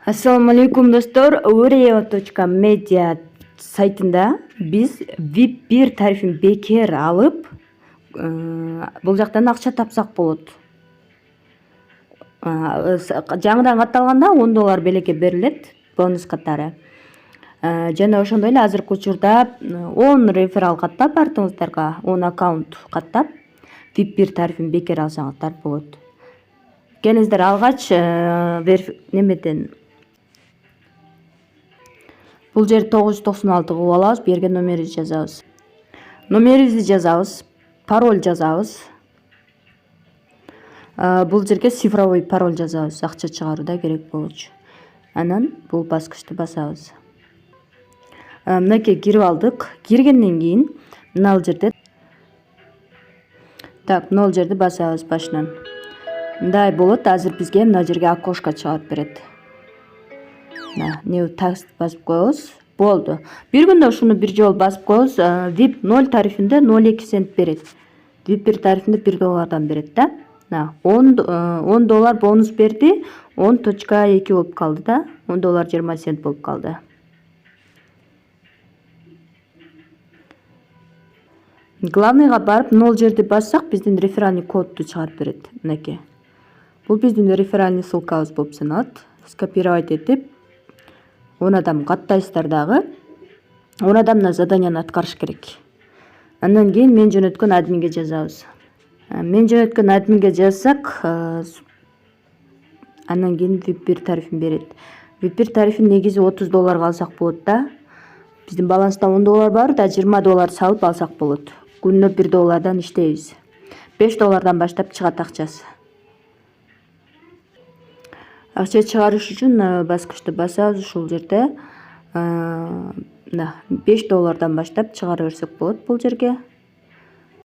Ассаламу алейкум достор. Oreo.media сайтында биз VIP1 тарифин бекер алып, бул жактан акча тапсак болот. Жаңыдан катталганда $10 белекке берилет, бонус катары. Жана ошондой эле азыркы учурда 10 реферал каттап артыңыздарга, 10 аккаунт каттап, VIP1 тарифин бекер алсаңыздар болот. Келиңиздер алгач, немеден бул жер 996 кылып алабыз, берген номерибизди жазабыз. Номерибизди жазабыз, пароль жазабыз. Бул жерге цифровой пароль жазабыз, акча чыгарууда керек болчу. Анан бул баскычты басабыз. Мынакей кирип алдык. Киргенден кийин мына жерде мына жерди басабыз башынан. Мындай болот. Азыр бизге мына жерге окошко чыгарып берет. Не текст басып коебуз. Болду. Bir күндө ушуну бир жолу басып коебуз. VIP 0 тарифинде 0,2 цент берет. VIP 1 тарифинде $1 берет да. $10 бонус берди. 10.2 болуп калды да. $10 20 цент болуп калды. Главныйга барып 0 жерди бассак, биздин реферальный кодду чыгарып берет. Мынакей. Бул биздин реферальный ссылкабыз болуп саналат. Скопировать этип 10 адам каттайсыздар дагы. 10 адам мына заданияны аткарыш керек. Андан кийин мен жөнөткөн админге жазабыз. Мен жөнөткөн админге жазсак, андан кийин VIP1 тарифин берет. VIP1 тарифин негизи $30 алсак болот да. Биздин баланста $10 бар да, $20 салып алсак болот. Күнүнө $1 иштейбиз. $5 баштап чыгат акчасы. Акча чыгарыш үчүн баскычты басабыз ушул жерде. $5 баштап чыгара берсек болот бул жерге.